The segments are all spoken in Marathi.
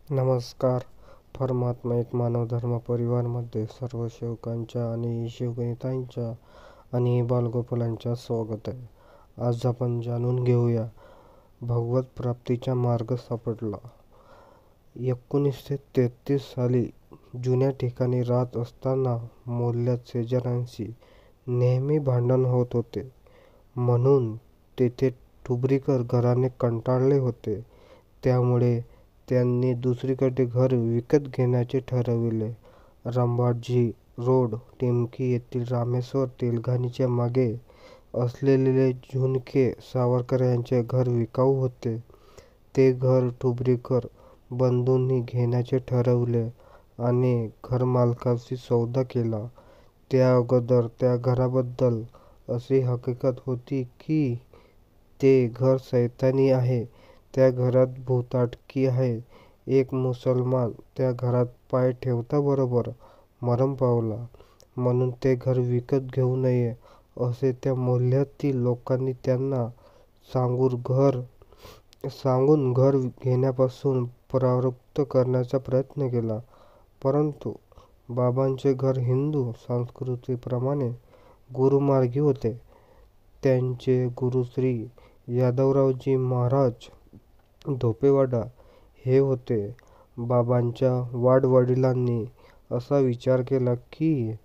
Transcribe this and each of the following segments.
नमस्कार. परमात्मा एक मानव धर्म परिवारमध्ये सर्व सेवकांच्या आणि शिवगणितांच्या आणि बालगोपालांच्या स्वागत आहे. आज आपण जाणून घेऊया भगवत प्राप्तीचा मार्ग सापडला. 1933 साली जुन्या ठिकाणी राहत असताना मोहल्ल्यात शेजाऱ्यांशी नेहमी भांडण होत होते. म्हणून तेथे ठुबरीकर घराणे कंटाळले होते. त्यामुळे त्यांनी दुसरीकडे घर विकत घेण्याचे ठरविले. रंभाटजी रोड, टिमकी येथील रामेश्वर तेलघाणीच्या मागे असलेले झुणके सावरकर यांचे घर विकाऊ होते. ते घर ठुबरीकर बंधूंनी घेण्याचे ठरवले आणि घरमालकाशी सौदा केला. त्या अगोदर त्या घराबद्दल अशी हकीकत होती की ते घर सैतानी आहे. त्या घरात भुताटकी आहे. एक मुसलमान त्या घरात पाय ठेवताबरोबर मरण पावला. म्हणून ते घर विकत घेऊ नये असे त्या मोहल्ल्यातील लोकांनी त्यांना सांगून घर घेण्यापासून परावृत्त करण्याचा प्रयत्न केला. परंतु बाबांचे घर हिंदू संस्कृतीप्रमाणे गुरुमार्गी होते. त्यांचे गुरु श्री यादवरावजी महाराज धोपेवाडा हे होते. बाबांच्या वाडवडिलांनी असा विचार केला की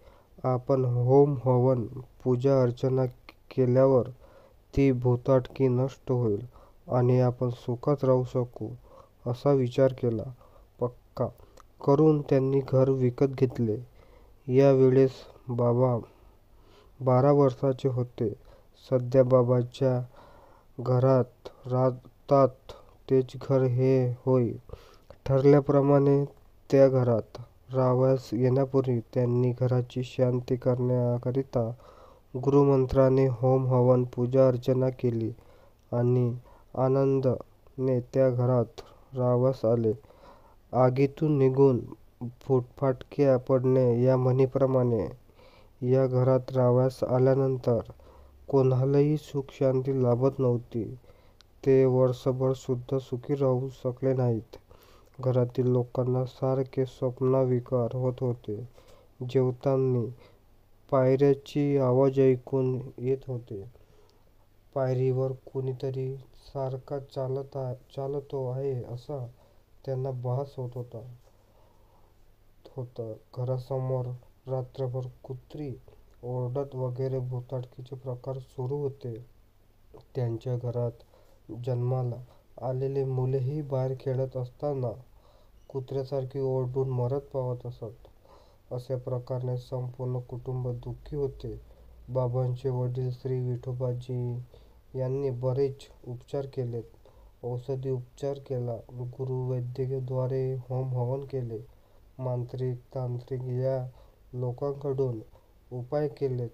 आपण होम हवन पूजा अर्चना केल्यावर ती भुताटकी नष्ट होईल आणि आपण सुखात राहू शकू. असा विचार केला. पक्का करून त्यांनी घर विकत घेतले. या वेळेस बाबा 12 वर्षाचे होते. सध्या बाबांच्या घरात राहतात तेच घर हे होय. ठरल्याप्रमाणे त्या घरात राहावयास येण्यापूर्वी त्यांनी घराची शांती करण्याकरिता गुरुमंत्राने होम हवन पूजा अर्चना केली आणि आनंदाने त्या घरात राहावयास आले. आगीतून निघून फुटफाटक्या पडणे या म्हणीप्रमाणे या घरात राहावयास आल्यानंतर कोणालाही सुखशांती लाभत नव्हती. ते वर्षभर सुद्धा सुखी राहू शकले नाहीत. घरातील लोकांना सारखे स्वप्नविकार होत होते. जेवताना पायऱ्याची आवाज ऐकून येत होते. पायरीवर कोणीतरी सारखा चालतो आहे असा त्यांना भास होत होता. घरासमोर रात्रभर कुत्री ओरडत वगैरे भुताटकीचे प्रकार सुरू होते. त्यांच्या घरात जन्माला आलेली मुलेही बाहेर खेळत असताना कुत्र्यासारखी ओरडून मरण पावत असत. अशा प्रकारे संपूर्ण कुटुंब दुःखी होते. बाबांचे वडील श्री विठोबाजी यांनी बरेच उपचार केलेत. औषधी उपचार केला. गुरुवैद्याद्वारे होम हवन केले. मांत्रिक तांत्रिक या लोकांकडून उपाय केलेत.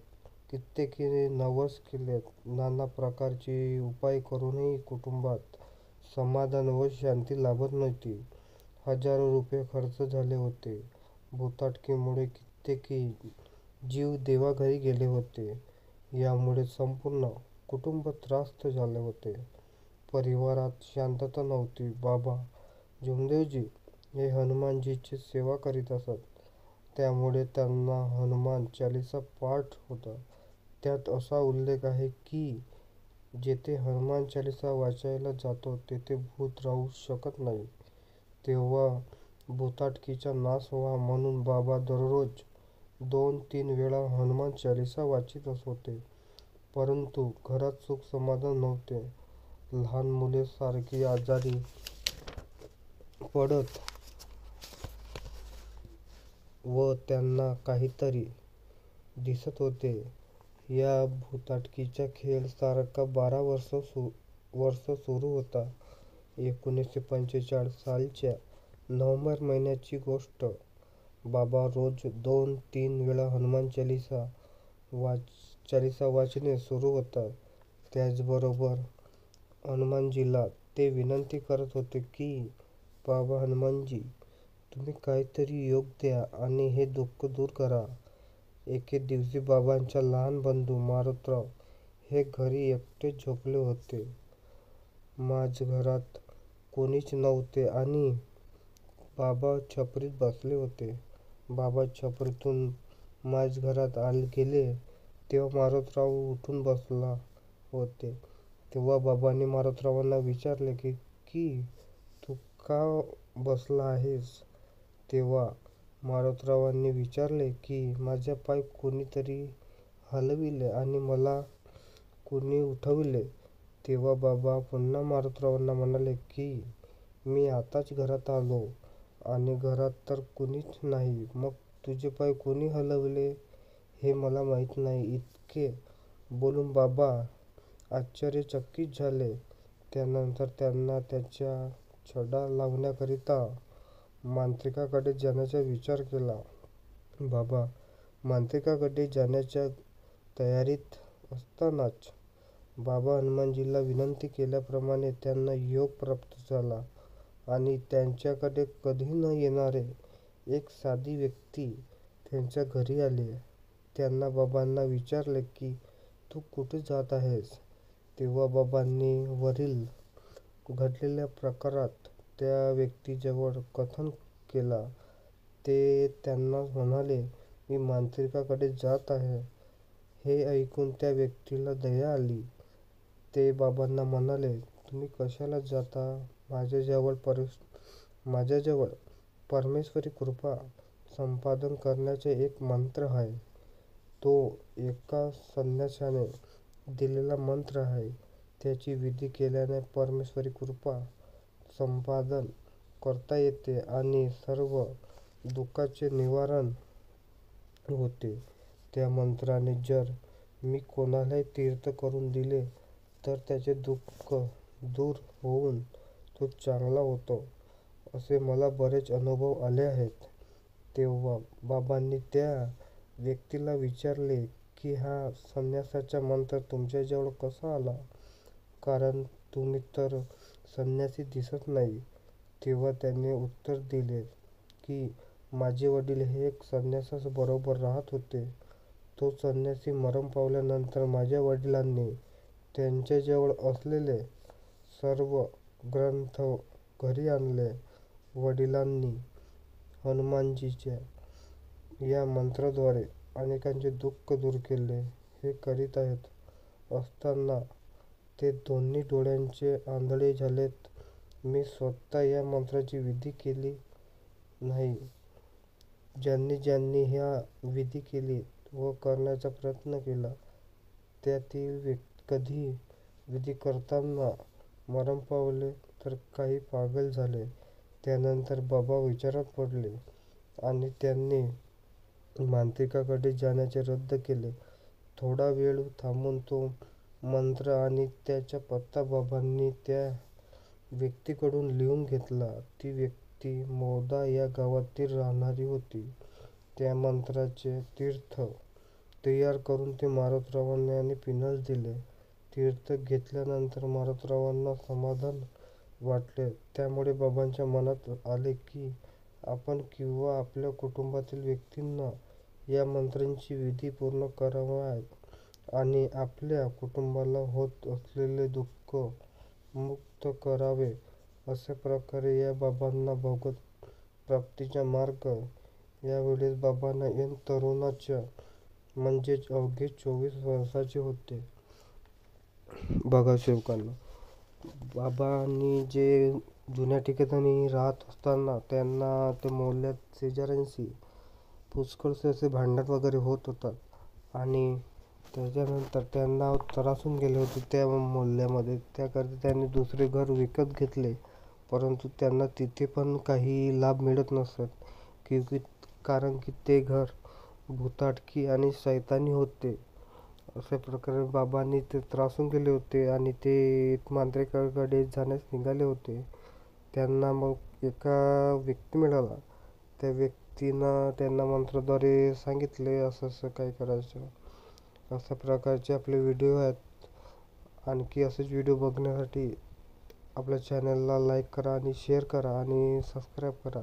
कित्येकांनी नवस केलेत. नाना प्रकारचे उपाय करूनही कुटुंबात समाधान व शांती लाभत नव्हती. हजारो रुपये खर्च झाले होते. भुताटकीमुळे कित्येक जीव देवाघरी गेले होते. यामुळे संपूर्ण कुटुंब त्रस्त झाले होते. परिवारात शांतता नव्हती. बाबा जुमदेवजी हे हनुमानजीची सेवा करीत असत. त्यामुळे त्यांना हनुमान चालीसा पाठ होता. त्यात असा उल्लेख आहे की जेथे हनुमान चालीसा वाचायला जातो तेथे भूत राहू शकत नाही. तेव्हा भुताटकीचा नाश व्हावा म्हणून बाबा दररोज 2-3 वेळा हनुमान चालीसा वाचित होते. परंतु घरात सुख समाधान नव्हते. लहान मुले सारखी आजारी पडत व त्यांना काहीतरी दिसत होते. या भुताटकीचा खेळ सारखा 12 वर्ष सुरू होता. 1945 सालच्या नोव्हेंबर महिन्याची गोष्ट. बाबा रोज 2-3 वेळा हनुमान चालीसा वाचणे सुरू होता. त्याचबरोबर हनुमानजीला ते विनंती करत होते की बाबा हनुमानजी, तुम्ही काहीतरी योग द्या आणि हे दुःख दूर करा. एके दिवशी बाबांचा लहान बंधू मारुतराव हे घरी एकटेच झोपले होते. माझ्या घरात कोणीच नव्हते आणि बाबा छपरीत बसले होते. बाबा छपरीतून माझघरात गेले तेव्हा मारोतराव उठून बसला होते. तेव्हा बाबांनी मारोतरावांना विचारले की तू का बसला आहेस? तेव्हा मारोतरावांनी विचारले की माझे पाय कुणीतरी हलविले आणि मला कुणी उठविले. तेव्हा बाबा पुन्हा मारोतरावांना म्हणाले की मी आताच घरात आलो आणि घरात तर कुणीच नाही, मग तुझे पाय कुणी हलविले हे मला माहीत नाही. इतके बोलून बाबा आश्चर्यचकित झाले. त्यानंतर त्यांना त्याचा छडा लावण्याकरिता मांत्रिकाकडे जाण्याचा विचार केला. बाबा मांत्रिकाकडे जाण्याच्या तयारीत असतानाच बाबा हनुमानजीला विनंती केल्याप्रमाणे त्यांना योग प्राप्त झाला आणि त्यांच्याकडे कधी न येणारे एक साधी व्यक्ती त्यांच्या घरी आले. त्यांना बाबांना विचारले की तू कुठे जात आहेस? तेव्हा बाबांनी वरील घडलेल्या प्रकारात त्या व्यक्तीजवळ कथन केला. ते त्यांना म्हणाले, मी मांत्रिकाकडे जात आहे. हे ऐकून त्या व्यक्तीला दया आली. ते बाबांना म्हणाले, तुम्ही कशाला जाता? माझ्याजवळ परमेश्वरी कृपा संपादन करण्याचा एक मंत्र आहे. तो एका संन्याशाने दिलेला मंत्र आहे. त्याची विधी केल्याने परमेश्वरी कृपा संपादन करता येते आणि सर्व दुःखाचे निवारण होते. त्या मंत्राने जर मी कोणालाही तीर्थ करून दिले तर त्याचे दुःख दूर होऊन तो चांगला होतो, असे मला बरेच अनुभव आले आहेत. तेव्हा बाबांनी त्या व्यक्तीला विचारले की हा संन्यासाचा मंत्र तुमच्याजवळ कसा आला? कारण तुम्ही तर संन्यासी दिसत नाही. तेव्हा त्याने उत्तर दिले की माझे वडील हे एक संन्यासाबरोबर राहत होते. तो संन्यासी मरण पावल्यानंतर माझ्या वडिलांनी त्यांच्याजवळ असलेले सर्व ग्रंथ घरी आणले. वडिलांनी हनुमानजीच्या या मंत्राद्वारे अनेकांचे दुःख दूर केले. हे करीत असताना ते दोन्ही डोळ्यांचे आंधळे झालेत. मी स्वतः या मंत्राची विधी केली नाही. ज्यांनी ज्यांनी ह्या विधी केली व करण्याचा प्रयत्न केला त्यातील कधी विधी करताना मरण पावले तर काही पागल झाले. त्यानंतर बाबा विचारात पडले आणि त्यांनी मांत्रिकाकडे जाण्याचे रद्द केले. थोडा वेळ थांबून तो मंत्र आणि त्याचा पत्ता बाबांनी त्या व्यक्तीकडून लिहून घेतला. ती व्यक्ती मोदा या गावातील राहणारी होती. त्या मंत्राचे तीर्थ तयार करून ते मारोतरावांना आणि पिनस दिले. तीर्थ घेतल्यानंतर मारोतरावांना समाधान वाटले. त्यामुळे बाबांच्या मनात आले की आपण किंवा आपल्या कुटुंबातील व्यक्तींना या मंत्रांची विधी पूर्ण कराव्यात आणि आपल्या कुटुंबाला होत असलेले दुःख मुक्त करावे. अशा प्रकारे या बाबांना भगवत प्राप्तीचा मार्ग. यावेळेस बाबांना ऐन तरुणाच्या म्हणजेच अवघे 24 वर्षाचे होते. बघा सेवकांनो, बाबांनी जे जुन्या ठिकाणी राहत असताना त्यांना त्या मोहल्ल्यात शेजाऱ्यांशी पुष्कळसे असे भांडण वगैरे होत होतात आणि त्याच्यानंतर त्यांना त्रासून गेले होते त्या मोहल्ल्यामध्ये. त्याकरिता त्यांनी दुसरे घर विकत घेतले, परंतु त्यांना तिथे पण काही लाभ मिळत नसत कारण की ते घर भुताटकी आणि शैतानी होते. अशा प्रकारे बाबांनी ते त्रासून गेले होते आणि ते मांत्रिकाकडे जाण्यास निघाले होते. त्यांना मग एका व्यक्ती मिळाला. त्या व्यक्तीनं त्यांना मंत्राद्वारे सांगितले असं असं काय करायचं. अशा प्रकारचे आपले व्हिडिओ आहेत. आणखी असेच व्हिडिओ बघण्यासाठी आपल्या चॅनलला लाईक करा आणि शेअर करा आणि सबस्क्राईब करा.